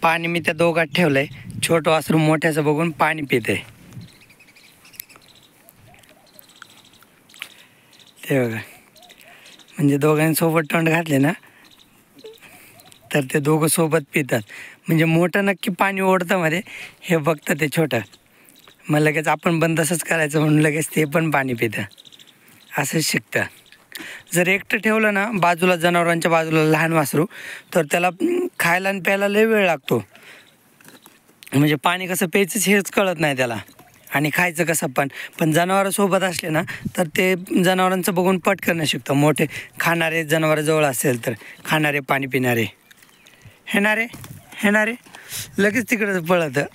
पाणी मी त्या दोघात ठेवलंय. छोटं वासरू मोठ्याचं बघून पाणी पिते. ते बघा, म्हणजे दोघांनी सोबत तोंड घातले ना तर ते दोघं सोबत पितात. म्हणजे मोठं नक्की पाणी ओढतं मध्ये, हे बघतं ते छोटं. मग लगेच आपण पण तसंच करायचं म्हणून लगेच ते पण पाणी पितं. असंच शिकतं. जर एकटं ठेवलं ना बाजूला, जनावरांच्या बाजूला लहान वासरू, तर त्याला खायला आणि प्यायला लय वेळ लागतो. म्हणजे पाणी कसं प्यायचं हेच कळत नाही त्याला, आणि खायचं कसं पण जनावरांसोबत असले ना तर ते जनावरांचं बघून पटकन शिकतं. मोठे खाणारे जनावर जवळ असेल तर, खाणारे पाणी पिणारे, हेणारे लगेच तिकडं पळतं.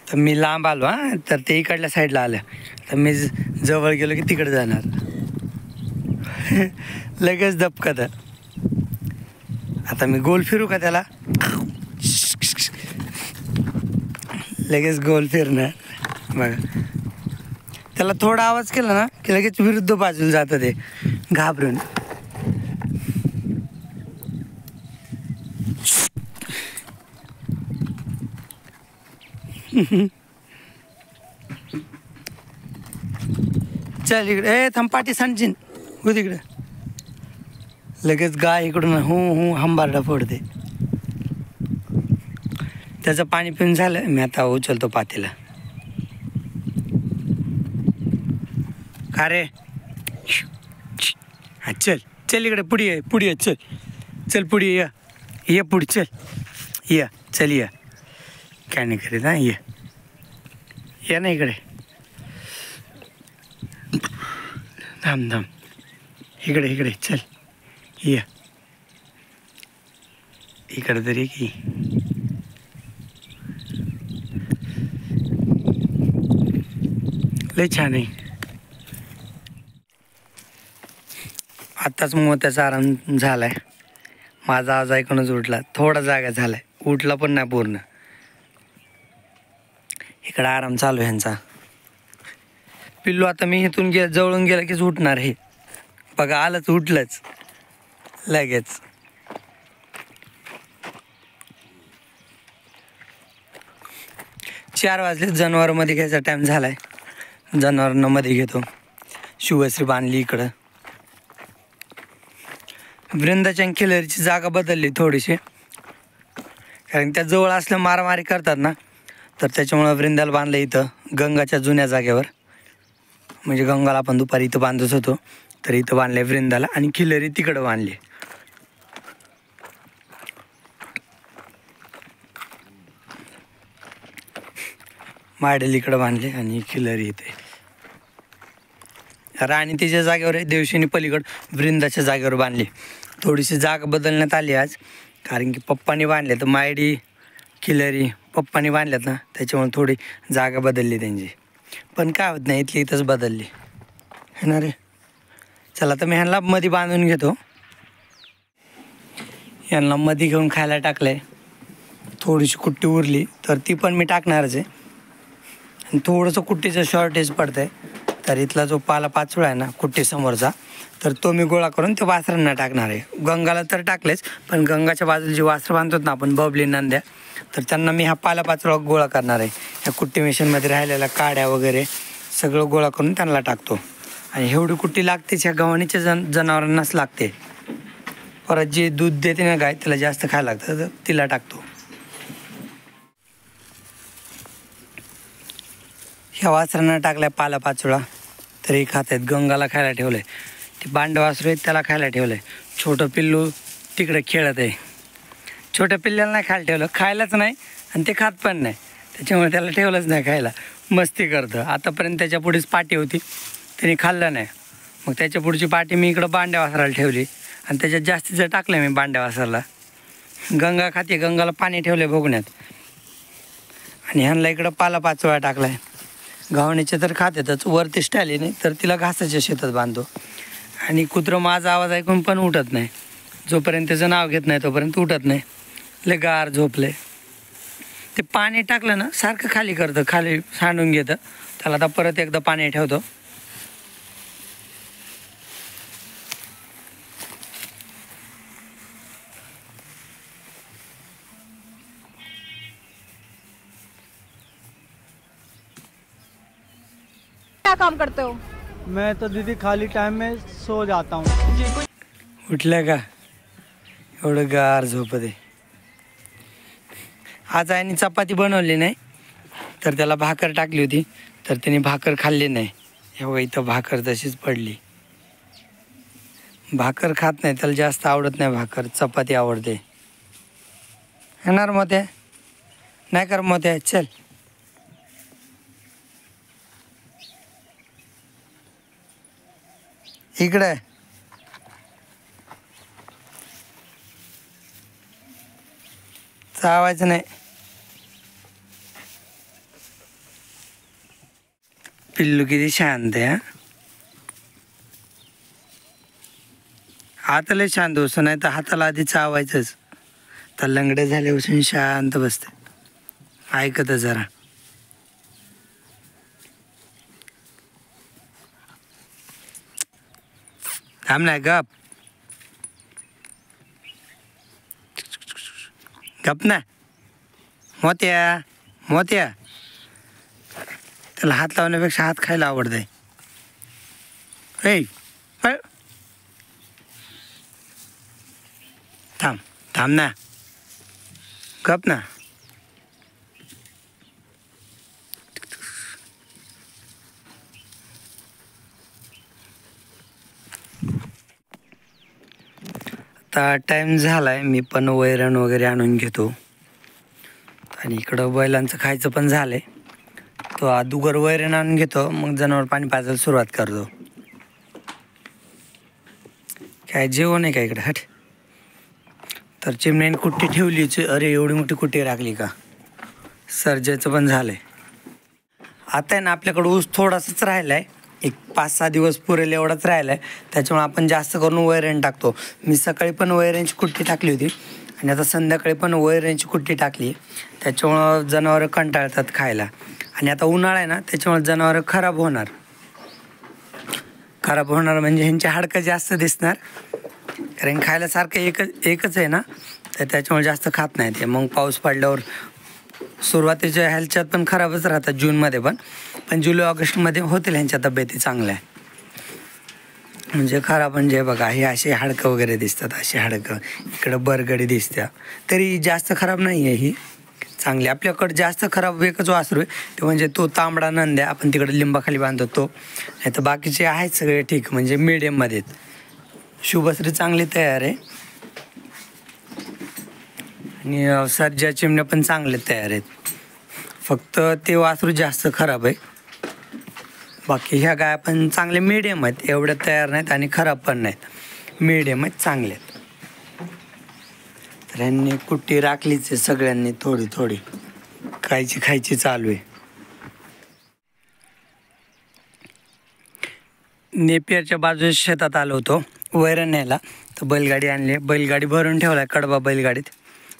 तर मी लांब आलो तर ते इकडल्या साईडला आलं, तर मी जवळ गेलो की तिकडे जाणार. लगेच दबकत. आता मी गोल फिरू का त्याला, लगेच गोल फिरणार. बघा, त्याला थोडा आवाज केला ना की लगेच विरुद्ध बाजूला जातं ते घाबरून. चल इकडे, ए थंपाटी सांडशीन हो तिकडे. लगेच गाय इकडून हंबारडा फोडते. त्याचं पाणी पिऊन झालं, मी आता उचलतो पातेला. का रे, हा चल चल इकडे, पुढे ये चल पुढे ये पुढे चल ये काय नाही करीत हा, ये ना इकडे. थांब इकडे चल ये इकडे तरी की. लय छान आहे. आत्ताच मोत्याचा आराम झालाय. माझा आवाज ऐकूनच उठला. थोडा जागा झालाय, उठला पण नाही पूर्ण. इकडं आराम चालू आहे ह्यांचा. पिल्लू आता मी इथून जवळून गेलं कीच उठणार आहे. बघा आलंच, उठलंच लगेच. चार वाजले. जनावरांमध्ये घ्यायचा टाईम झालाय. जनावरांना मध्ये घेतो. शिवश्री बांधली इकडं. वृंदाच्या खिलरीची जागा बदलली थोडीशी, कारण त्या जवळ असल्या मारामारी करतात ना, तर त्याच्यामुळं वृंदाला बांधलं इथं गंगाच्या जुन्या जागेवर. म्हणजे गंगाला आपण दुपारी इथं बांधत होतो, तर इथं बांधले वृंदाला, आणि खिलरी तिकडं बांधली. माडेल इकडं बांधले आणि खिलरी इथे. राणी तिच्या जागेवर आहे, देवशिनी पलीकडं वृंदाच्या जागेवर बांधली. थोडीशी जागा बदलण्यात आली आज, कारण की पप्पांनी बांधले तर मायडी खिलरी पप्पांनी बांधल्यात ना, त्याच्यामुळे थोडी जागा बदलली त्यांची. पण काय होत नाही, इथली इथंच बदलली है ना रे. चला तर मी ह्यांना मध्ये बांधून घेतो. यांना मध्ये घेऊन खायला टाकलंय. थोडीशी कुट्टी उरली तर ती पण मी टाकणारच आहे. आणि थोडंसं कुट्टीचं शॉर्टेज पडतं आहे, तर इथला जो पाला पाचोळा आहे ना कुट्टी समोरचा, तर तो मी गोळा करून ते वासरांना टाकणार आहे. गंगाला तर टाकलेच, पण गंगाच्या बाजूला जी वासरं बांधतो ना आपण, बबली नंद्या, तर त्यांना मी हा पाला पाचोळा गोळा करणार आहे. ह्या कुट्टी मेशीनमध्ये राहिलेल्या काड्या वगैरे सगळं गोळा करून त्यांना टाकतो. आणि एवढी कुट्टी लागतेच, ह्या गव्हाणीच्या जनावरांनाच लागते. परत जे दूध देते ना गाय, तिला जास्त खायला लागतं, तर तिला टाकतो. ह्या वासरांना टाकलाय पाला पाचोळा, तरी खात आहेत. गंगाला खायला ठेवलंय. ते बांड वासरू आहेत, त्याला खायला ठेवलंय. छोटं पिल्लू तिकडे खेळत आहे. छोट्या पिल्ल्याला नाही खायला ठेवलं, खायलाच नाही आणि ते खात पण नाही, त्याच्यामुळे त्याला ठेवलंच नाही खायला. मस्ती करतं. आतापर्यंत त्याच्या पुढेच पाटी होती, त्याने खाल्लं नाही. मग त्याच्या पुढची पाटी मी इकडं बांड्या वासराला ठेवली, आणि त्याच्यात जास्तीचं टाकलं मी बांड्या वासराला. गंगा खाते, गंगाला पाणी ठेवलं बघण्यात, आणि ह्यांना इकडं पाला पाचोळा टाकलाय. घावणीचे तर खात्यातच, वरती स्टाईलीने तर तिला घासाच्या शेतात बांधतो. आणि कुत्रं माझा आवाज ऐकून पण उठत नाही. जोपर्यंत त्याचं नाव घेत नाही तोपर्यंत उठत नाही. लय गार झोपले. ते पाणी टाकलं ना सारखं खाली करतं, खाली सांडून घेतं. त्याला आता परत एकदा पाणी ठेवतो. क्या काम करते हो? मैं तो दीदी खाली टाइम में सो जाता हूँ. उठलं का? एवढं गार झोपत आहे. आज आईने चपाती बनवली नाही, तर त्याला भाकर टाकली होती, तर त्याने भाकर खाल्ली नाही. एवढं इथं भाकर तशीच पडली. भाकर खात नाही, त्याला जास्त आवडत नाही भाकर, चपाती आवडते. येणार मोत्या? नाही कर मोत्या, चल. इकडे चावायचं नाही. पिल्लू किती शांत आहे. हाताला शांत बसतो, नाही तर हाताला आधी चावायचंच. तर लंगडे झाले बसून शांत बसते, ऐकत जरा. थांब नाही, गप गप ना. मोत्या मोत्या, त्याला हात लावण्यापेक्षा हात खायला आवडतंय. थांब थांब ना, गप ना. आता टाईम झाला आहे, मी पण वैरण वगैरे आणून घेतो. आणि इकडं बैलांचं खायचं पण झालं आहे. तो अगोदर वैरण आणून घेतो, मग जनावर पाणी पाजायला सुरुवात करतो. काय जेवण आहे का इकडे? हट. तर चिमण्याने कुट्टी ठेवलीच. अरे एवढी मोठी कुट्टी राखली का? सर्जाचं पण झालं आहे. आता आहे ना आपल्याकडं ऊस थोडासाच राहिला आहे, एक 5-6 दिवस पुरेल एवढाच राहिला आहे. त्याच्यामुळे आपण जास्त करून वैरण टाकतो. मी सकाळी पण वैरणची कुट्टी टाकली होती आणि आता संध्याकाळी पण वैरणची कुट्टी टाकली. त्याच्यामुळं जनावरं कंटाळतात खायला. आणि आता उन्हाळा आहे ना, त्याच्यामुळे जनावरं खराब होणार म्हणजे ह्यांची हाडकं जास्त दिसणार. कारण खायला सारखं एकच आहे ना, तर त्याच्यामुळे जास्त खात नाही ते. मग पाऊस पडल्यावर सुरुवातीच्या ह्याच्यात पण खराबच राहतात, जूनमध्ये पण जुलै ऑगस्टमध्ये होतील ह्यांच्या तब्येती चांगल्या. म्हणजे खराब म्हणजे बघा, हे असे हाडकं वगैरे दिसतात, असे हाडकं इकडं बरगडी दिसत्या, तरी जास्त खराब नाही आहे ही, चांगली. आपल्याकडं जास्त खराब एकच वासरू आहे, ते म्हणजे तो तांबडा नंद्या, आपण तिकडे लिंबाखाली बांधतो तो. नाही तर बाकीचे आहेत सगळे ठीक, म्हणजे मिडियममध्ये. शुभश्री चांगली तयार आहे आणि सर्जा चिमण्या पण चांगले तयार आहेत. फक्त ते वासरू जास्त खराब आहे. बाकी ह्या गाया पण चांगले मिडियम आहेत, एवढ्या तयार नाहीत आणि खराब पण नाहीत, मिडियम आहेत, चांगले आहेत. तर ह्यांनी कुट्टी राखलीच आहे सगळ्यांनी, थोडी थोडी खायची चालू आहे. नेपियरच्या बाजूला शेतात आलो होतो वैरण न्यायला, तर बैलगाडी आणली. बैलगाडी भरून ठेवला आहे कडबा बैलगाडीत.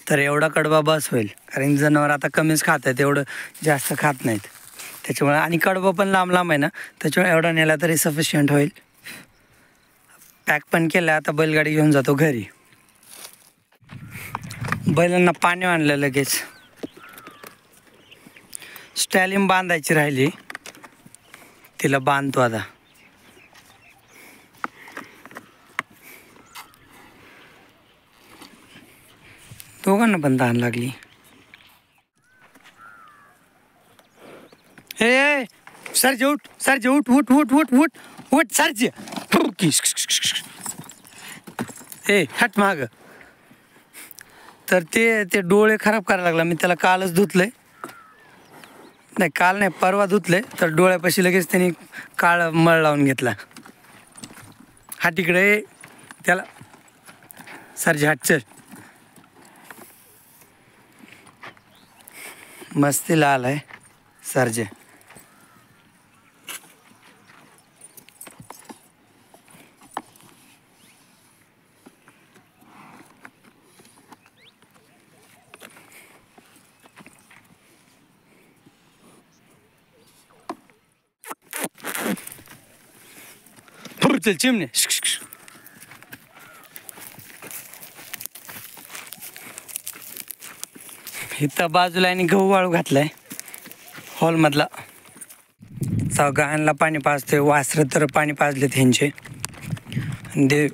तर एवढा कडबा बस होईल, कारण जनावर आता कमीच खात आहेत, एवढं जास्त खात नाहीत त्याच्यामुळे. आणि कडबा पण लांब लांब आहे ना, त्याच्यामुळे एवढा नेला तरी सफिशियंट होईल. पॅक पण केलं, आता बैलगाडी घेऊन जातो घरी. बैलांना पाणी आणलं लगेच. स्टॅलिन बांधायची राहिली, तिला बांधतो आता. दोघांना पण तहान लागली. हे सरजे उठ, सरजे उठ उठ उठ उठ उठ उठ सरजे. ए हट माग. तर ते डोळे खराब करायला लागला. मी त्याला कालच धुतलंय, नाही काल नाही परवा धुतले. तर डोळ्यापाशी लगेच त्यांनी काळ मळ लावून घेतला. हा तिकडे त्याला सरजे हट चल. मस्तीला आलाय सरजे. उचल चिमणे. इथं बाजूला आणि गहू वाळू घातलाय हॉलमधला. गायांना पाणी पाजते, वासरं तर पाणी पाजले त्यांचे. दे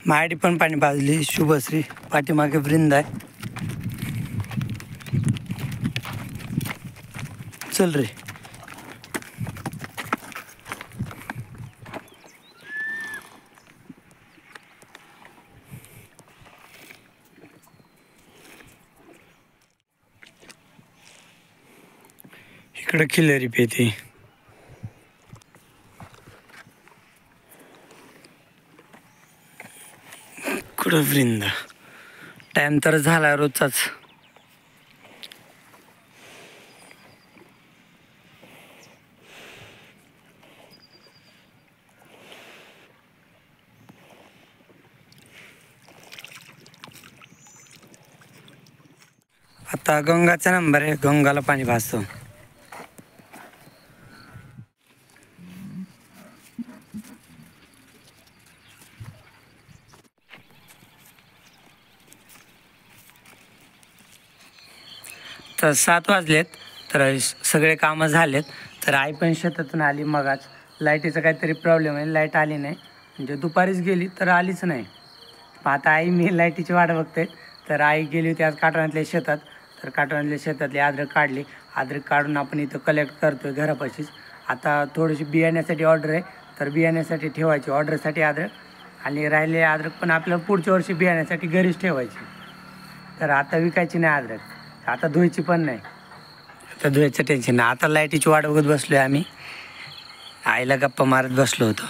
माडी पण पाणी पाजली. शुभश्री पाठीमागे वृंद आहे. चल रे. इकडं खिल्लारी पेते. कुठं वृंदा. टाइम तर झाला रोजचाच. आता गंगाचा नंबर आहे, गंगाला पाणी पाजतो. तर 7 वाजलेत, तर सगळे कामं झालेत. तर आई पण शेतातून आली मगाच. लाईटीचा काहीतरी प्रॉब्लेम आहे, लाईट आली नाही. म्हणजे दुपारीच गेली तर आलीच नाही. आता आई मी लाईटीची वाट बघते. तर आई गेली होती आज काटवणातल्या शेतात. तर काटवणातल्या शेतातली अद्रक काढली. अद्रक काढून आपण इथं कलेक्ट करतो आहे घरापाशीच. आता थोडीशी बियाण्यासाठी ऑर्डर आहे, तर बियाण्यासाठी ठेवायची ऑर्डरसाठी अद्रक. आणि राहिलेले अद्रक पण आपल्याला पुढच्या वर्षी बियाण्यासाठी घरीच ठेवायची. तर आता विकायची नाही अद्रक. आता धुवायची पण नाही. आता धुवायचं टेन्शन नाही. आता लाईटीची वाट बघत बसलो आहे आम्ही. आईला गप्पा मारत बसलो होतो.